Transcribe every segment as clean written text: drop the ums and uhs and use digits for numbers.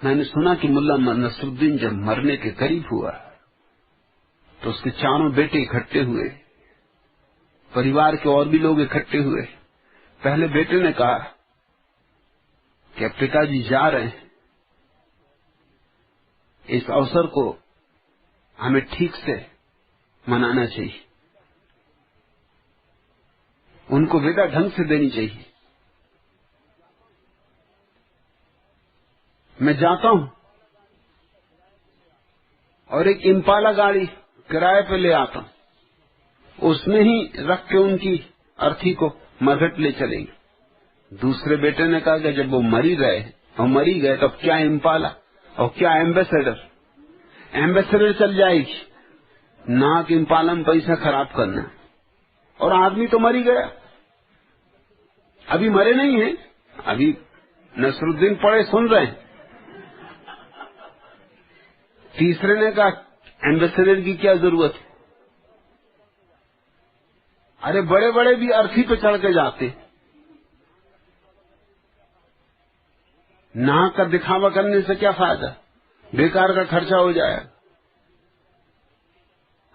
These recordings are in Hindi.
मैंने सुना कि मुल्ला नसरुद्दीन जब मरने के करीब हुआ तो उसके चारों बेटे इकट्ठे हुए, परिवार के और भी लोग इकट्ठे हुए। पहले बेटे ने कहा कि अब पिताजी जा रहे हैं, इस अवसर को हमें ठीक से मनाना चाहिए, उनको विदा ढंग से देनी चाहिए। मैं जाता हूं और एक इम्पाला गाड़ी किराए पे ले आता हूं, उसमें ही रख के उनकी अर्थी को मरघट ले चलेंगे। दूसरे बेटे ने कहा कि जब वो मरी गए तो क्या इम्पाला और क्या एम्बेसडर चल जाएगी, ना कि इम्पाला में पैसा खराब करना। और आदमी तो मरी गया, अभी मरे नहीं है, अभी नसरुद्दीन पड़े सुन रहे हैं। तीसरे ने कहा एम्बेसडर की क्या जरूरत है, अरे बड़े बड़े भी अर्थी पे चढ़ के जाते, नाक का दिखावा करने से क्या फायदा, बेकार का खर्चा हो जाएगा।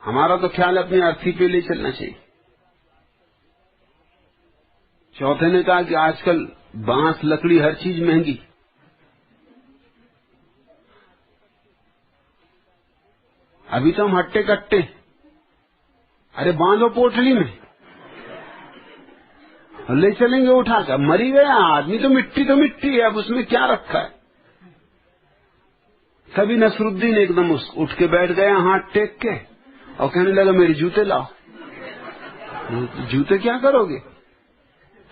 हमारा तो ख्याल अपनी अर्थी पे ले चलना चाहिए। चौथे ने कहा कि आजकल बांस लकड़ी हर चीज महंगी, अभी तो हम हट्टे कट्टे, अरे बांधो पोटली में ले चलेंगे उठाकर। मरी गया आदमी तो मिट्टी है, अब उसमें क्या रखा है। तभी नसरुद्दीन एकदम उठ के बैठ गया हाथ टेक के और कहने लगा मेरे जूते लाओ। जूते क्या करोगे?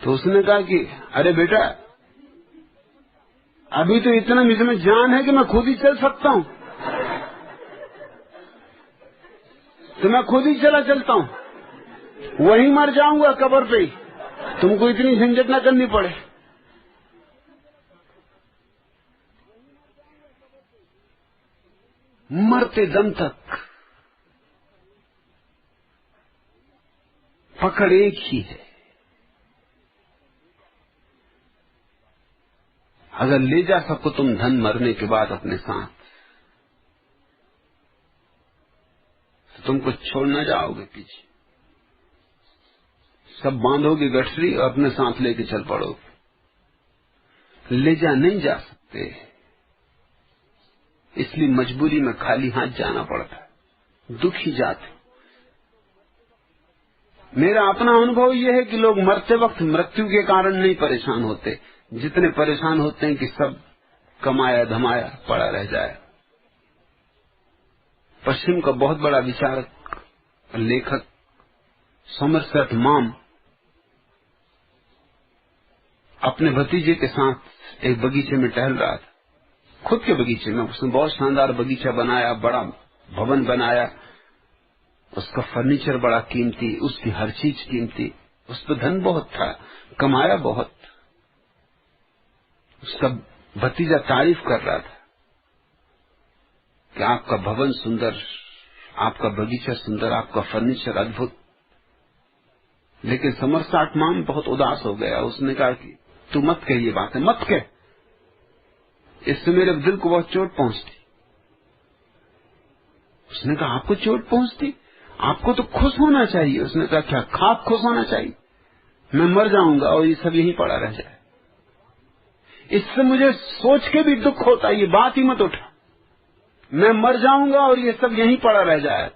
तो उसने कहा कि अरे बेटा अभी तो इतना मुझमें जान है कि मैं खुद ही चल सकता हूं, तो मैं खुद ही चलता हूं, वहीं मर जाऊंगा कब्र पे ही, तुमको इतनी झंझट न करनी पड़े। मरते दम तक पकड़ एक ही है। अगर ले जा सको तुम धन मरने के बाद अपने साथ, तो तुम कुछ छोड़ न जाओगे पीछे, सब बांधोगे गठरी और अपने साथ लेके चल पड़ोगे। ले जा नहीं जा सकते, इसलिए मजबूरी में खाली हाथ जाना पड़ता है, दुखी जाते। मेरा अपना अनुभव यह है कि लोग मरते वक्त मृत्यु के कारण नहीं परेशान होते, जितने परेशान होते हैं कि सब कमाया धमाया पड़ा रह जाए। पश्चिम का बहुत बड़ा विचारक लेखक समरसेट मॉम अपने भतीजे के साथ एक बगीचे में टहल रहा था, खुद के बगीचे में। उसने बहुत शानदार बगीचा बनाया, बड़ा भवन बनाया, उसका फर्नीचर बड़ा कीमती, उसकी हर चीज कीमती, उस पर धन बहुत था, कमाया बहुत। उसका भतीजा तारीफ कर रहा था कि आपका भवन सुंदर, आपका बगीचा सुंदर, आपका फर्नीचर अद्भुत। लेकिन समरसेट मॉम बहुत उदास हो गया। उसने कहा कि तू मत कह ये बातें, मत कह, इससे मेरे दिल को बहुत चोट पहुंचती। उसने कहा आपको चोट पहुंचती? आपको तो खुश होना चाहिए। उसने कहा क्या खाक खुश होना चाहिए? मैं मर जाऊंगा और ये सब यहीं पड़ा रह जाए, इससे मुझे सोच के भी दुख होता है। ये बात ही मत उठा, मैं मर जाऊंगा और ये सब यहीं पड़ा रह जाए,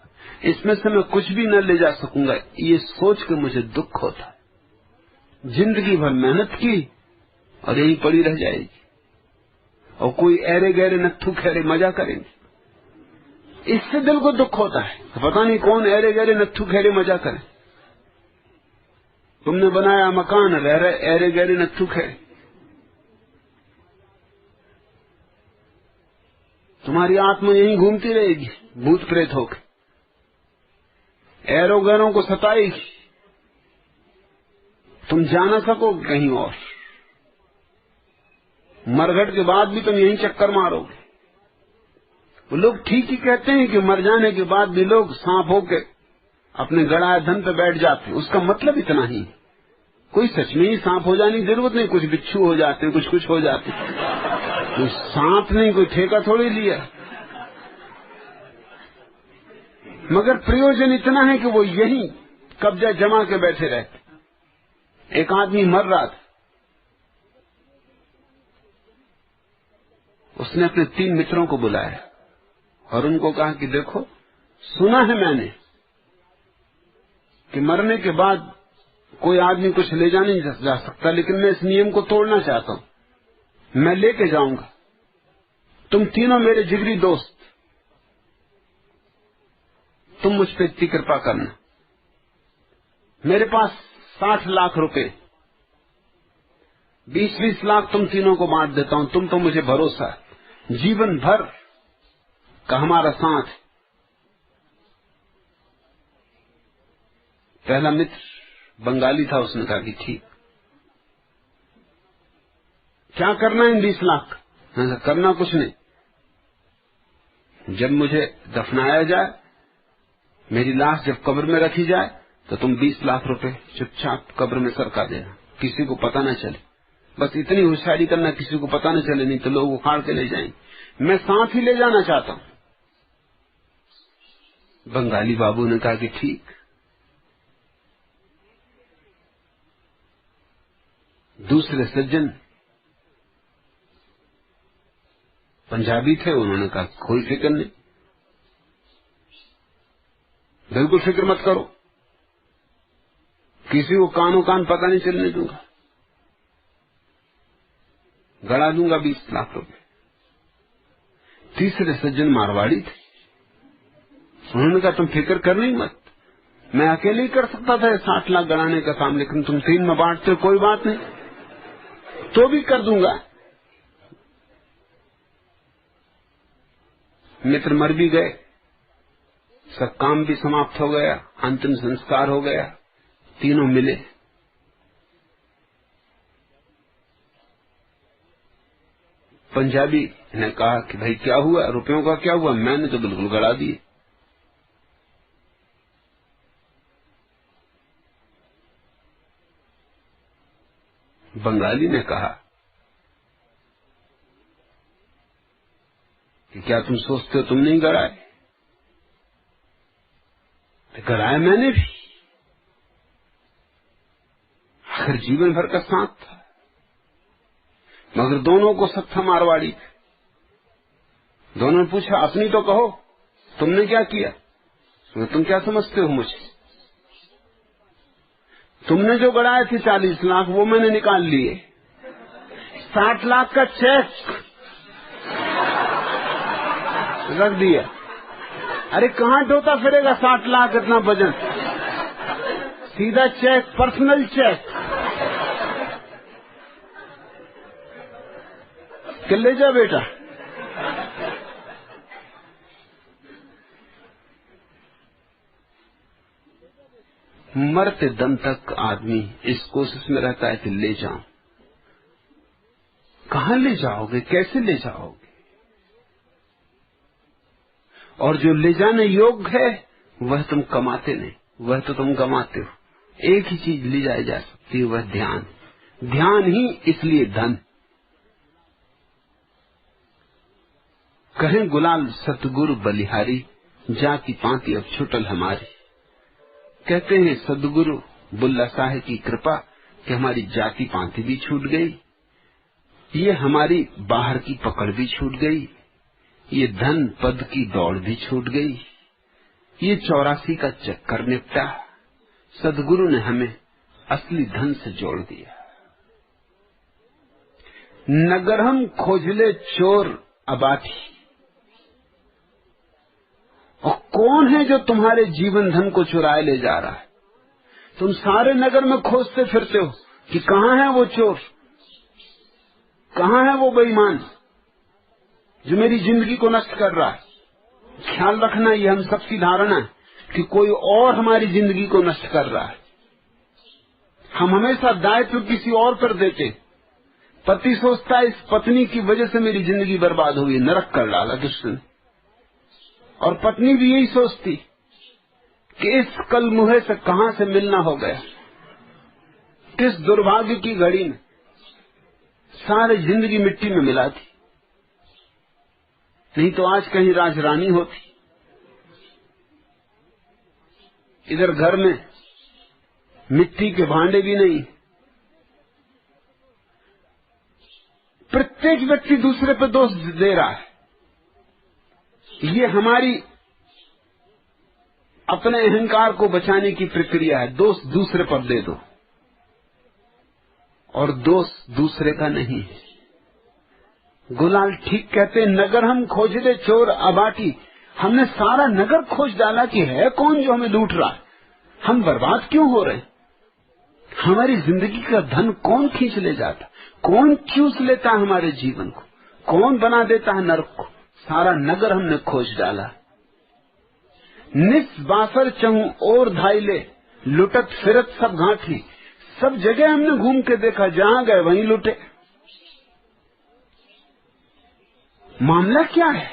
इसमें से मैं कुछ भी न ले जा सकूंगा, ये सोच के मुझे दुख होता है। जिंदगी भर मेहनत की और यहीं पड़ी रह जाएगी, और कोई ऐरे गहरे नत्थु खैरे मजा करेंगे, इससे दिल को दुख होता है। तो पता नहीं कौन ऐरे गहरे नत्थु खैरे मजा करे। तुमने बनाया मकान, रह रहे ऐरे गहरे नत्थु खैरे, तुम्हारी आत्मा यहीं घूमती रहेगी भूत प्रेत होकर, ऐरो गहरों को सताएगी, तुम जा ना सकोगे कहीं और। मरघट के बाद भी तुम यहीं चक्कर मारोगे। वो लोग ठीक ही कहते हैं कि मर जाने के बाद भी लोग सांप होके अपने गड़ाए धन पे बैठ जाते हैं। उसका मतलब इतना ही, कोई सच में ही सांप हो जाने की जरूरत नहीं, कुछ बिच्छू हो जाते हैं, कुछ हो जाते हैं। कोई सांप नहीं, कोई ठेका थोड़ी लिया। मगर प्रयोजन इतना है कि वो यही कब्जा जमा के बैठे रहते। एक आदमी मर रहा था, उसने अपने 3 मित्रों को बुलाया और उनको कहा कि देखो, सुना है मैंने कि मरने के बाद कोई आदमी कुछ ले जा नहीं जा सकता, लेकिन मैं इस नियम को तोड़ना चाहता हूं, मैं लेके जाऊंगा। तुम तीनों मेरे जिगरी दोस्त, तुम मुझ पे इतनी कृपा करना। मेरे पास 60 लाख रुपए, 20-20 लाख तुम तीनों को बांट देता हूं। तुम तो मुझे भरोसा है, जीवन भर का हमारा साथ। पहला मित्र बंगाली था, उसने कहा कि ठीक। क्या करना है इन 20 लाख? करना कुछ नहीं, जब मुझे दफनाया जाए, मेरी लाश जब कब्र में रखी जाए, तो तुम 20 लाख रुपए चुपचाप कब्र में सरका देना, किसी को पता न चले। बस इतनी होशियारी करना, किसी को पता न चले, नहीं तो लोग उखाड़ के ले जाएंगे। मैं साथ ही ले जाना चाहता हूं। बंगाली बाबू ने कहा कि ठीक। दूसरे सज्जन पंजाबी थे, उन्होंने कहा कोई फिक्र नहीं, बिल्कुल फिक्र मत करो, किसी को कानो कान पता नहीं चलने दूंगा, गड़ा दूंगा 20 लाख रुपए। तीसरे सज्जन मारवाड़ी थे, उन्होंने कहा तुम फिक्र करना ही मत, मैं अकेले ही कर सकता था 60 लाख गड़ाने का काम, लेकिन तुम 3 में बांटते, कोई बात नहीं, तो भी कर दूंगा। मित्र मर भी गए, सब काम भी समाप्त हो गया, अंतिम संस्कार हो गया, तीनों मिले। पंजाबी ने कहा कि भाई क्या हुआ, रुपयों का क्या हुआ? मैंने तो बिल्कुल गड़ा दिए। बंगाली ने कहा कि क्या तुम सोचते हो तुम नहीं गड़ाए? गड़ाया मैंने भी, आखिर जीवन भर का साथ था। मगर दोनों को शक था मारवाड़ी। दोनों ने पूछा अपनी तो कहो, तुमने क्या किया? तुम क्या समझते हो मुझे? तुमने जो गड़ाए थे 40 लाख, वो मैंने निकाल लिए। 60 लाख का चेक रख दिया। अरे कहां ढोता फिरेगा 60 लाख इतना वजन? सीधा चेक, पर्सनल चेक कि ले जा बेटा। मरते दम तक आदमी इस कोशिश में रहता है कि ले जाऊं। कहां ले जाओगे, कैसे ले जाओगे? और जो ले जाने योग्य है वह तुम कमाते नहीं, वह तो तुम गमाते हो। एक ही चीज ले जाई जा सकती है, वह ध्यान। ध्यान ही इसलिए धन। कहें गुलाल सतगुरु बलिहारी, जाति पांति अब छुटल हमारी। कहते हैं सदगुरु बुल्ला साहेब की कृपा कि हमारी जाति पांति भी छूट गई, ये हमारी बाहर की पकड़ भी छूट गई, ये धन पद की दौड़ भी छूट गई, ये 84 का चक्कर निपटा। सदगुरु ने हमें असली धन से जोड़ दिया। नगर हम खोजले चोर अबाठी। और कौन है जो तुम्हारे जीवन धन को चुराए ले जा रहा है? तुम सारे नगर में खोजते फिरते हो कि कहां है वो चोर, कहां है वो बेईमान जो मेरी जिंदगी को नष्ट कर रहा है। ख्याल रखना, ये हम सबकी धारणा है कि कोई और हमारी जिंदगी को नष्ट कर रहा है। हम हमेशा दायित्व किसी और पर देते। पति सोचता है इस पत्नी की वजह से मेरी जिंदगी बर्बाद हुई, नरक कर डाला दुष्ट ने। और पत्नी भी यही सोचती कि इस कल मुहे से कहां से मिलना हो गया, किस दुर्भाग्य की घड़ी में सारी जिंदगी मिट्टी में मिला दी। नहीं तो आज कहीं राजरानी होती। इधर घर में मिट्टी के भांडे भी नहीं। प्रत्येक व्यक्ति दूसरे पर दोष दे रहा है। ये हमारी अपने अहंकार को बचाने की प्रक्रिया है। दोष दूसरे पर दे दो, और दोष दूसरे का नहीं है। गुलाल ठीक कहते, नगर हम खोज दे चोर अबाटी। हमने सारा नगर खोज डाला कि है कौन जो हमें लूट रहा है, हम बर्बाद क्यों हो रहे हैं, हमारी जिंदगी का धन कौन खींच ले जाता, कौन चूस लेता है हमारे जीवन को, कौन बना देता है नरक को। सारा नगर हमने खोज डाला। निस बासर चहूं और धाइले, लुटत फिरत सब घाटी। सब जगह हमने घूम के देखा, जहां गए वहीं लुटे। मामला क्या है?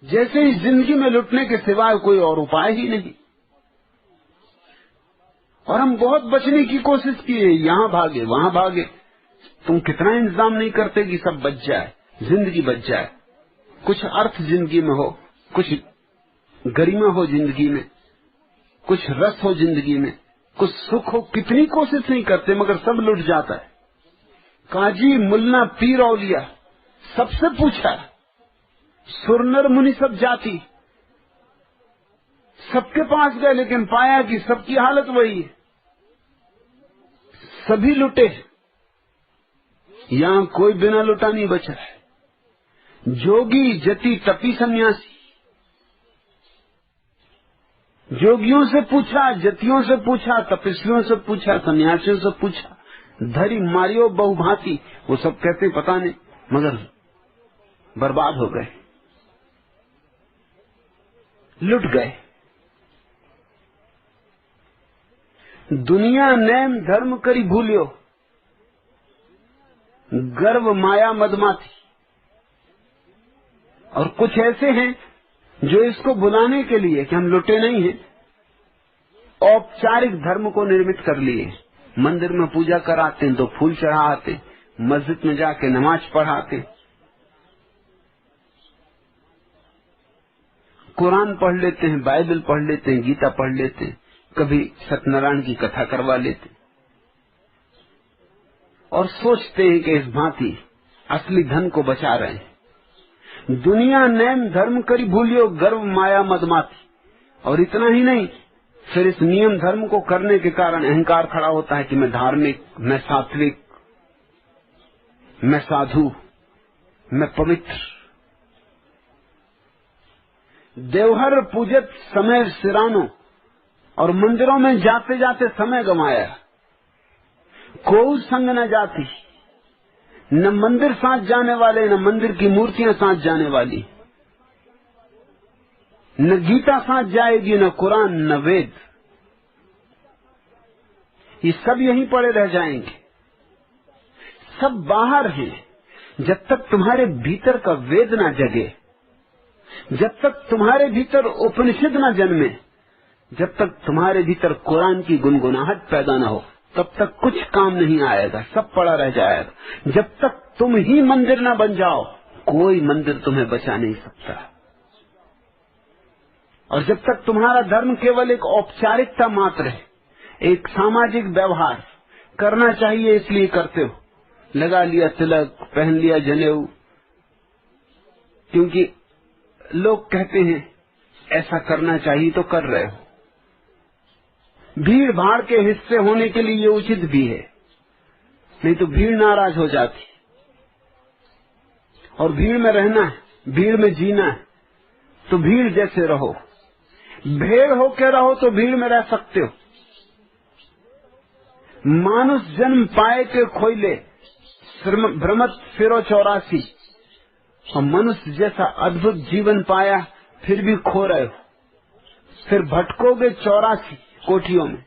जैसे इस जिंदगी में लुटने के सिवाय कोई और उपाय ही नहीं। और हम बहुत बचने की कोशिश किए, यहां भागे वहां भागे। तुम कितना इंतजाम नहीं करते कि सब बच जाए, जिंदगी बच जाए, कुछ अर्थ जिंदगी में हो, कुछ गरिमा हो जिंदगी में, कुछ रस हो जिंदगी में, कुछ सुख हो। कितनी कोशिश नहीं करते, मगर सब लुट जाता है। काजी मुल्ला पीर औलिया सबसे पूछा, सुरनर मुनि सब जाति, सबके पास गए, लेकिन पाया कि सबकी हालत वही है, सभी लुटे। यहां कोई बिना लुटा नहीं बचा है। जोगी जति तपी सन्यासी, जोगियों से पूछा, जतियों से पूछा, तपस्वियों से पूछा, सन्यासियों से पूछा, धरी मारियो बहुभांति। वो सब कहते पता नहीं, मगर बर्बाद हो गए, लुट गए। दुनिया नैम धर्म करी भूलियो, गर्व माया मदमाती। और कुछ ऐसे हैं जो इसको बुलाने के लिए कि हम लुटे नहीं हैं, औपचारिक धर्म को निर्मित कर लिए। मंदिर में पूजा कराते हैं तो फूल चढ़ाते, मस्जिद में जाके नमाज पढ़ाते, कुरान पढ़ लेते हैं, बाइबल पढ़ लेते हैं, गीता पढ़ लेते हैं, कभी सत्यनारायण की कथा करवा लेते, और सोचते हैं कि इस भांति असली धन को बचा रहे हैं। दुनिया नैम धर्म करी भूलियो, गर्व माया मदमाती। और इतना ही नहीं, फिर इस नियम धर्म को करने के कारण अहंकार खड़ा होता है कि मैं धार्मिक, मैं सात्विक, मैं साधु, मैं पवित्र। देवहर पूजत समय सिरानो, और मंदिरों में जाते जाते समय गंवाया। कोई संग न जाती, न मंदिर साथ जाने वाले, न मंदिर की मूर्तियां साथ जाने वाली, न गीता साथ जाएगी, न कुरान, न वेद। ये सब यहीं पड़े रह जाएंगे, सब बाहर हैं। जब तक तुम्हारे भीतर का वेद ना जगे, जब तक तुम्हारे भीतर उपनिषद ना जन्मे, जब तक तुम्हारे भीतर कुरान की गुनगुनाहट पैदा ना हो, तब तक कुछ काम नहीं आएगा, सब पड़ा रह जाएगा। जब तक तुम ही मंदिर ना बन जाओ, कोई मंदिर तुम्हें बचा नहीं सकता। और जब तक तुम्हारा धर्म केवल एक औपचारिकता मात्र है, एक सामाजिक व्यवहार, करना चाहिए इसलिए करते हो, लगा लिया तिलक, पहन लिया जनेऊ, क्योंकि लोग कहते हैं ऐसा करना चाहिए तो कर रहे हो। भीड़ भाड़ के हिस्से होने के लिए ये उचित भी है, नहीं तो भीड़ नाराज हो जाती। और भीड़ में रहना है, भीड़ में जीना है, तो भीड़ जैसे रहो। भेड़ होके रहो तो भीड़ में रह सकते हो। मानुष जन्म पाए के खोइले, भ्रमत फिरो 84। और मनुष्य जैसा अद्भुत जीवन पाया, फिर भी खो रहे हो, फिर भटकोगे 84 कोठियों में।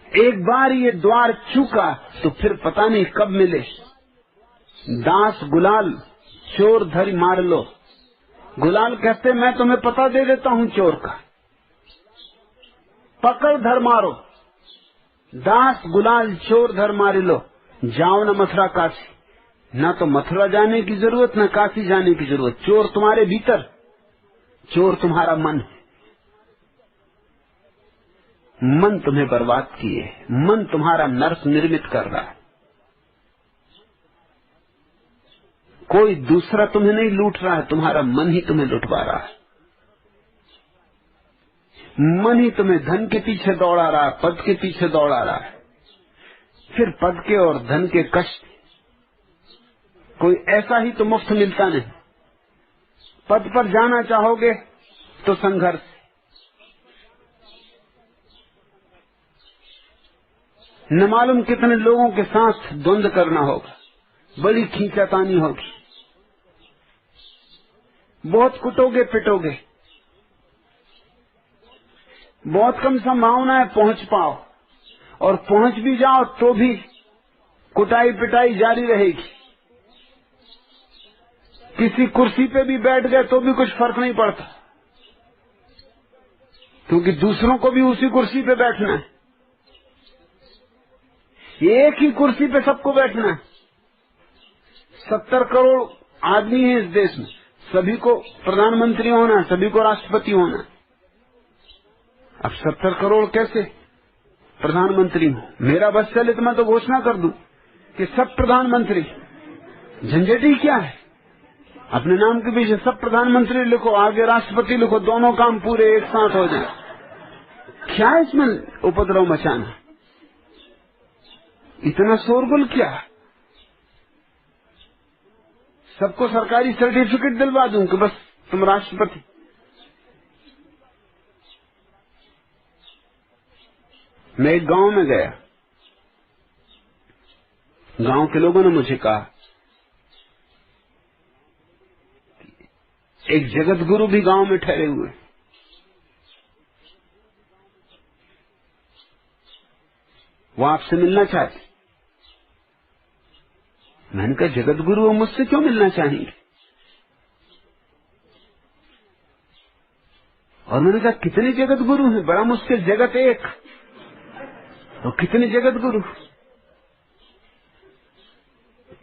एक बार ये द्वार चूका तो फिर पता नहीं कब मिले। दास गुलाल चोर धरी मार लो। गुलाल कहते मैं तुम्हें पता दे देता हूं चोर का, पकड़ धर मारो। दास गुलाल चोर धर मार लो, जाओ न मथुरा काशी, ना तो मथुरा जाने की जरूरत न काशी जाने की जरूरत। चोर तुम्हारे भीतर, चोर तुम्हारा मन है। मन तुम्हें बर्बाद किए, मन तुम्हारा नर्क निर्मित कर रहा है। कोई दूसरा तुम्हें नहीं लूट रहा है, तुम्हारा मन ही तुम्हें लुटवा रहा है। मन ही तुम्हें धन के पीछे दौड़ा रहा है, पद के पीछे दौड़ा रहा है। फिर पद के और धन के कष्ट, कोई ऐसा ही तो मुफ्त मिलता नहीं। पद पर जाना चाहोगे तो संघर्ष, न मालूम कितने लोगों के साथ द्वंद्व करना होगा, बड़ी खींचातानी होगी, बहुत कुटोगे पिटोगे, बहुत कम संभावना है पहुंच पाओ, और पहुंच भी जाओ तो भी कुटाई पिटाई जारी रहेगी। किसी कुर्सी पे भी बैठ गए तो भी कुछ फर्क नहीं पड़ता, क्योंकि दूसरों को भी उसी कुर्सी पे बैठना है। एक ही कुर्सी पे सबको बैठना है। 70 करोड़ आदमी है इस देश में, सभी को प्रधानमंत्री होना है, सभी को राष्ट्रपति होना है। अब 70 करोड़ कैसे प्रधानमंत्री हो? मेरा बस चले तो मैं तो घोषणा कर दूं कि सब प्रधानमंत्री। झंझट ही क्या है? अपने नाम के पीछे सब प्रधानमंत्री लिखो, आगे राष्ट्रपति लिखो, दोनों काम पूरे एक साथ हो जाए। क्या इसमें उपद्रव मचाना? इतना शोरगुल क्या? सबको सरकारी सर्टिफिकेट दिलवा दूं कि बस तुम राष्ट्रपति। मैं एक गांव में गया, गांव के लोगों ने मुझे कहा एक जगत गुरु भी गांव में ठहरे हुए, वो आपसे मिलना चाहते। मैंने कहा जगत गुरु वो मुझसे क्यों मिलना चाहेंगे? और मैंने कहा कितने जगत गुरु हैं? बड़ा मुश्किल, जगत एक तो कितने जगत गुरु?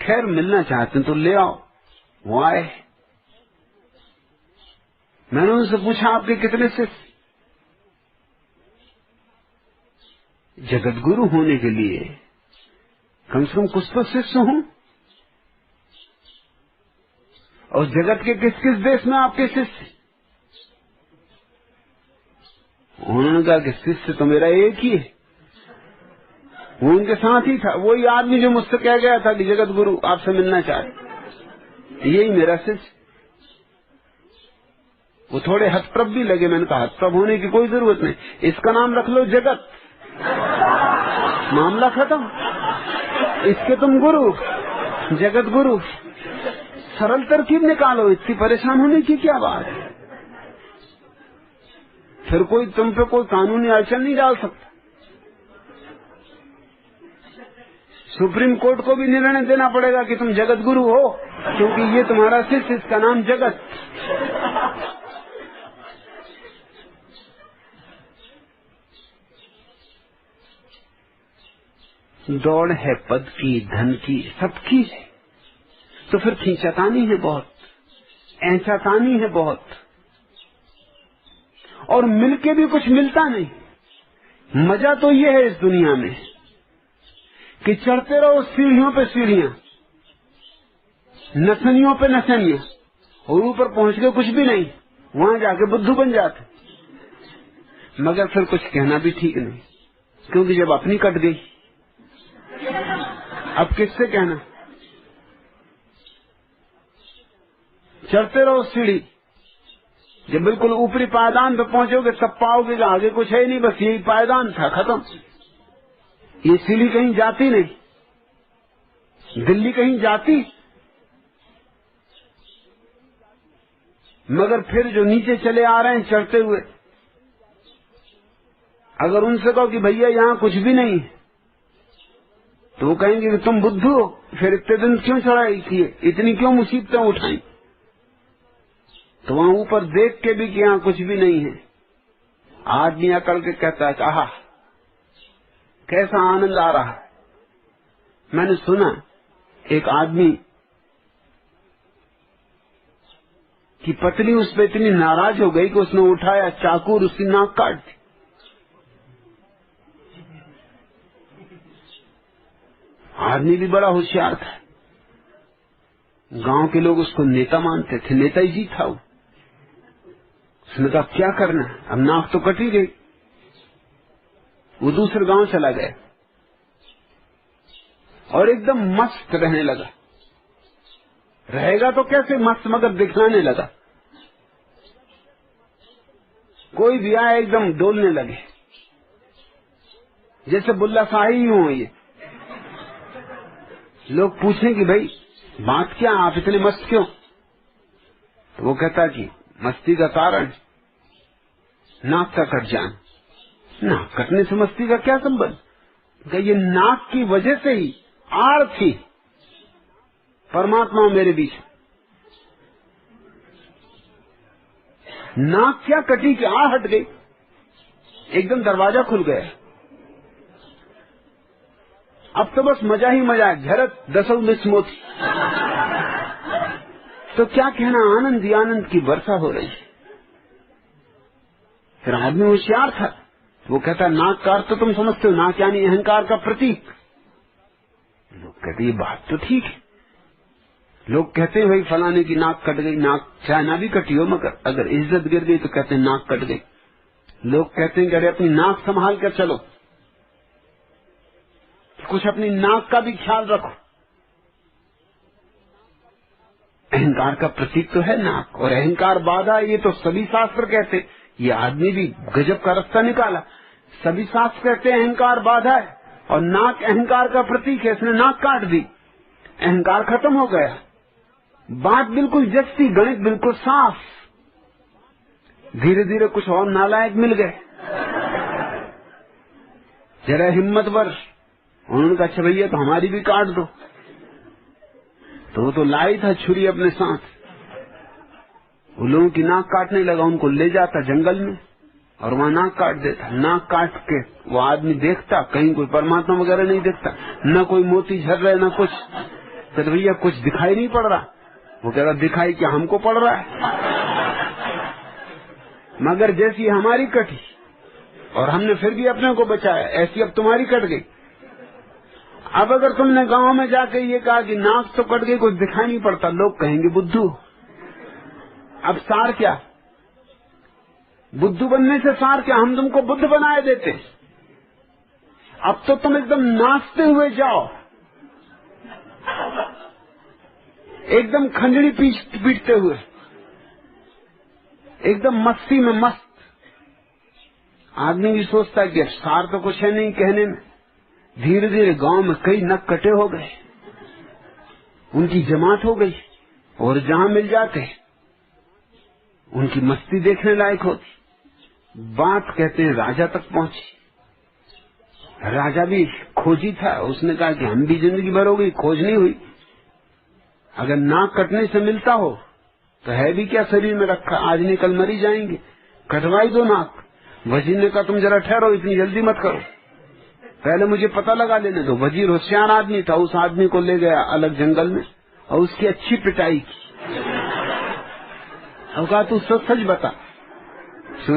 खैर मिलना चाहते हैं तो ले आओ। वो आए, मैंने उनसे पूछा आपके कितने शिष्य? जगत गुरु होने के लिए कम से कम कुछ तो शिष्य हों। और जगत के किस किस देश में आपके शिष्य? उन्होंने कहा कि शिष्य तो मेरा एक ही है, वो उनके साथ ही था, वही आदमी जो मुझसे कह गया था कि जगत गुरु आपसे मिलना चाहते, यही मेरा शिष्य। वो थोड़े हतप्रभ भी लगे। मैंने कहा हतप्रभ होने की कोई जरूरत नहीं, इसका नाम रख लो जगत, मामला खत्म। इसके तुम गुरु, जगत गुरु। सरल तरकीब निकालो, इतनी परेशान होने की क्या बात है? फिर कोई तुम पे कोई कानूनी अड़चन नहीं डाल सकता। सुप्रीम कोर्ट को भी निर्णय देना पड़ेगा कि तुम जगत गुरु हो, क्योंकि ये तुम्हारा शिष्य, इसका नाम जगत। दौड़ है पद की, धन की, सबकी है, तो फिर खींचातानी है बहुत, ऐंचातानी है बहुत, और मिलके भी कुछ मिलता नहीं। मजा तो ये है इस दुनिया में कि चढ़ते रहो सीढ़ियों पे सीढ़ियां, नसनियों पे नसनियां, और ऊपर पहुंच के कुछ भी नहीं, वहां जाके बुद्धू बन जाते। मगर फिर कुछ कहना भी ठीक नहीं, क्योंकि जब अपनी कट गई अब किससे कहना? चढ़ते रहो सीढ़ी, जब बिल्कुल ऊपरी पायदान पे पहुंचोगे तब पाओगे कि आगे कुछ है नहीं, बस यही पायदान था, खत्म। ये सीढ़ी कहीं जाती नहीं, दिल्ली कहीं जाती। मगर फिर जो नीचे चले आ रहे हैं चढ़ते हुए, अगर उनसे कहो कि भैया यहाँ कुछ भी नहीं है, तो वो कहेंगे कि तुम बुद्धू हो, फिर इतने दिन क्यों चढ़ाई किए, इतनी क्यों मुसीबतें उठाई? तो वहां ऊपर देख के भी कि यहाँ कुछ भी नहीं है, आदमी अकड़ के कहता है आहा कैसा आनंद आ रहा है, मैंने सुना एक आदमी की पत्नी उस पर इतनी नाराज हो गई कि उसने उठाया चाकू और उसकी नाक काट दी। आदमी भी बड़ा होशियार था, गांव के लोग उसको नेता मानते थे, नेता जी था वो। उसने कहा क्या करना, अब नाक तो कटी गई। वो दूसरे गांव चला गया और एकदम मस्त रहने लगा। रहेगा तो कैसे मस्त, मगर दिखलाने लगा। कोई भी आए एकदम डोलने लगे, जैसे बुल्ला शाही हो ये। लोग पूछें कि भाई बात क्या, आप इतने मस्त क्यों? तो वो कहता कि मस्ती का कारण नाक का कट जाना। नाक कटने से मस्ती का क्या संबंध? ये नाक की वजह से ही आड़ थी परमात्मा मेरे बीच। नाक क्या कटी कि आड़ हट गई, एकदम दरवाजा खुल गया। अब तो बस मजा ही मजा है, झरत दसों मिस मोती। तो क्या कहना, आनंद ही आनंद की वर्षा हो रही। फिर आदमी होशियार था, वो कहता नाक का अर्थ तो तुम समझते हो, नाक यानी अहंकार का प्रतीक। लोग कहते ये बात तो ठीक है। लोग कहते हैं भाई फलाने की नाक कट गई, नाक चाहे ना भी कटी हो मगर अगर इज्जत गिर गई तो कहते हैं नाक कट गई। लोग कहते हैं कि अरे अपनी नाक संभाल कर चलो, कुछ अपनी नाक का भी ख्याल रखो। अहंकार का प्रतीक तो है नाक, और अहंकार बाधा, ये तो सभी शास्त्र कहते। ये आदमी भी गजब का रास्ता निकाला। सभी शास्त्र कहते हैं अहंकार बाधा है और नाक अहंकार का प्रतीक है। इसने नाक काट दी, अहंकार खत्म हो गया। बात बिल्कुल जस्ती, गणित बिल्कुल साफ। धीरे धीरे कुछ और नालायक मिल गए, जरा हिम्मतवर। उन्होंने कहा अच्छा भैया तो हमारी भी काट दो। तो वो तो लाई था छुरी अपने साथ, वो लोगों की नाक काटने लगा। उनको ले जाता जंगल में और वहां नाक काट देता। नाक काट के वो आदमी देखता, कहीं कोई परमात्मा वगैरह नहीं देखता, न कोई मोती झर रहे न कुछ। तो भैया कुछ दिखाई नहीं पड़ रहा। वो कह रहा दिखाई क्या, हमको पड़ रहा है। मगर जैसी हमारी कटी और हमने फिर भी अपने को बचाया, ऐसी अब तुम्हारी कट गई। अब अगर तुमने गांव में जाके ये कहा कि नाक तो कट गई, कुछ दिखाई नहीं पड़ता, लोग कहेंगे बुद्धू। अब सार क्या, बुद्धू बनने से सार क्या, हम तुमको बुद्ध बनाए देते। अब तो तुम एकदम नाचते हुए जाओ, एकदम खंजड़ी पीटते हुए, एकदम मस्ती में मस्त। आदमी भी सोचता है कि अब सार तो कुछ है नहीं कहने में। धीरे धीरे गांव में कई नक कटे हो गए, उनकी जमात हो गई, और जहां मिल जाते उनकी मस्ती देखने लायक होती। बात कहते हैं राजा तक पहुंची। राजा भी खोजी था, उसने कहा कि हम भी जिंदगी भर हो गई, खोज नहीं हुई। अगर नाक कटने से मिलता हो तो है भी क्या शरीर में रखा, आज नहीं कल मरी जाएंगे, कटवाई दो नाक। वजीर ने कहा तुम जरा ठहरो, इतनी जल्दी मत करो, पहले मुझे पता लगा लेने दो। वजीर होशियार आदमी था, उस आदमी को ले गया अलग जंगल में और उसकी अच्छी पिटाई की। अब कहा तू सच सच बता।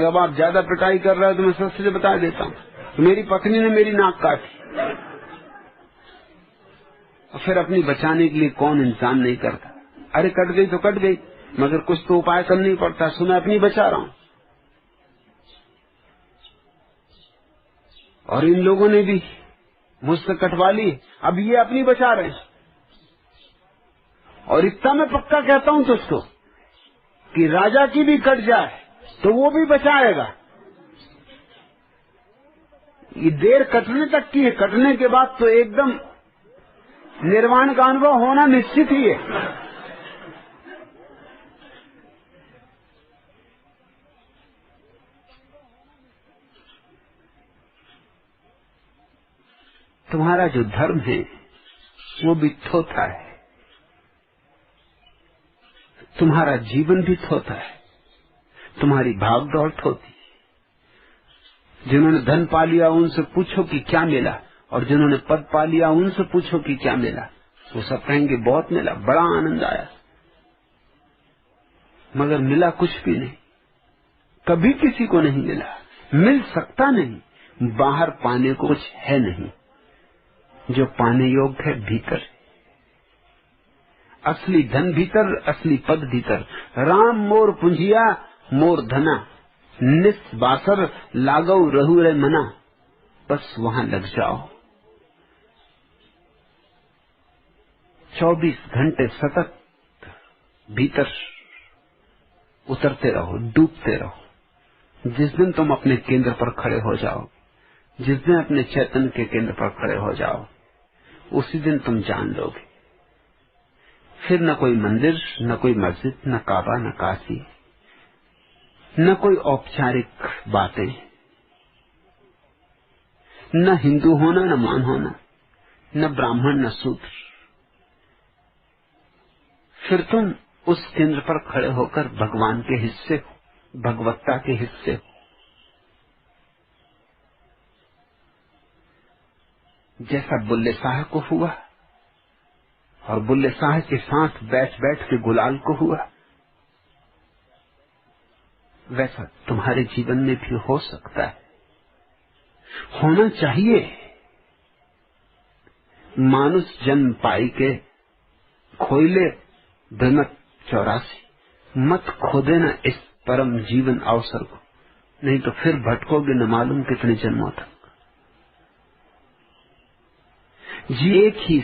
अब आप ज्यादा पिटाई कर रहे हो तो मैं सच सच बता देता हूँ, तो मेरी पत्नी ने मेरी नाक काटी। और फिर अपनी बचाने के लिए कौन इंसान नहीं करता। अरे कट गई तो कट गई, मगर कुछ तो उपाय करना ही पड़ता। सो मैं अपनी बचा रहा हूं। और इन लोगों ने भी मुझसे कटवा ली, अब ये अपनी बचा रहे हैं। और इतना मैं पक्का कहता हूं तुझको कि राजा की भी कट जाए तो वो भी बचाएगा। ये देर कटने तक की है, कटने के बाद तो एकदम निर्वाण का अनुभव होना निश्चित ही है। तुम्हारा जो धर्म है वो भी थोथा है, तुम्हारा जीवन भी थोथा है, तुम्हारी भाग दौड़ थोथी। जिन्होंने धन पा लिया उनसे पूछो कि क्या मिला, और जिन्होंने पद पा लिया उनसे पूछो कि क्या मिला, वो सब कहेंगे बहुत मिला, बड़ा आनंद आया, मगर मिला कुछ भी नहीं। कभी किसी को नहीं मिला, मिल सकता नहीं, बाहर पाने को कुछ है नहीं, जो पाने योग्य है भीतर। असली धन भीतर, असली पद भीतर। राम मोर पुंजिया मोर धना, निस्बासर लागव रहु रे मना, बस वहां लग जाओ। 24 घंटे सतत भीतर उतरते रहो, डूबते रहो। जिस दिन तुम अपने केंद्र पर खड़े हो जाओ, जिस दिन अपने चैतन्य के केंद्र पर खड़े हो जाओ, उसी दिन तुम जान लोगे। फिर न कोई मंदिर, न कोई मस्जिद, न काबा, न काशी, न कोई औपचारिक बातें, न हिंदू होना, न मान होना, न ब्राह्मण, न शूद्र। फिर तुम उस केंद्र पर खड़े होकर भगवान के हिस्से हो, भगवत्ता के हिस्से हो। जैसा बुल्ले शाह को हुआ और बुल्ले शाह के साथ बैठ बैठ के गुलाल को हुआ, वैसा तुम्हारे जीवन में भी हो सकता है, होना चाहिए। मानुष जन्म पाई के खोइले बिमत 84, मत खो देना इस परम जीवन अवसर को, नहीं तो फिर भटकोगे न मालूम कितने जन्मों तक। जी एक ही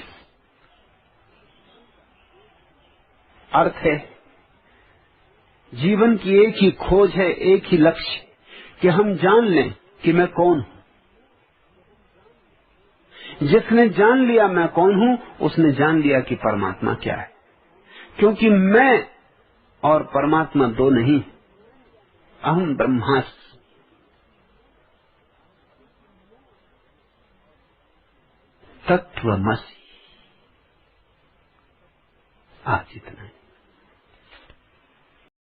अर्थ है, जीवन की एक ही खोज है, एक ही लक्ष्य, कि हम जान लें कि मैं कौन हूं। जिसने जान लिया मैं कौन हूं, उसने जान लिया कि परमात्मा क्या है। क्योंकि मैं और परमात्मा दो नहीं, अहम ब्रह्मास्मि, तत्वमसि। आज इतना है।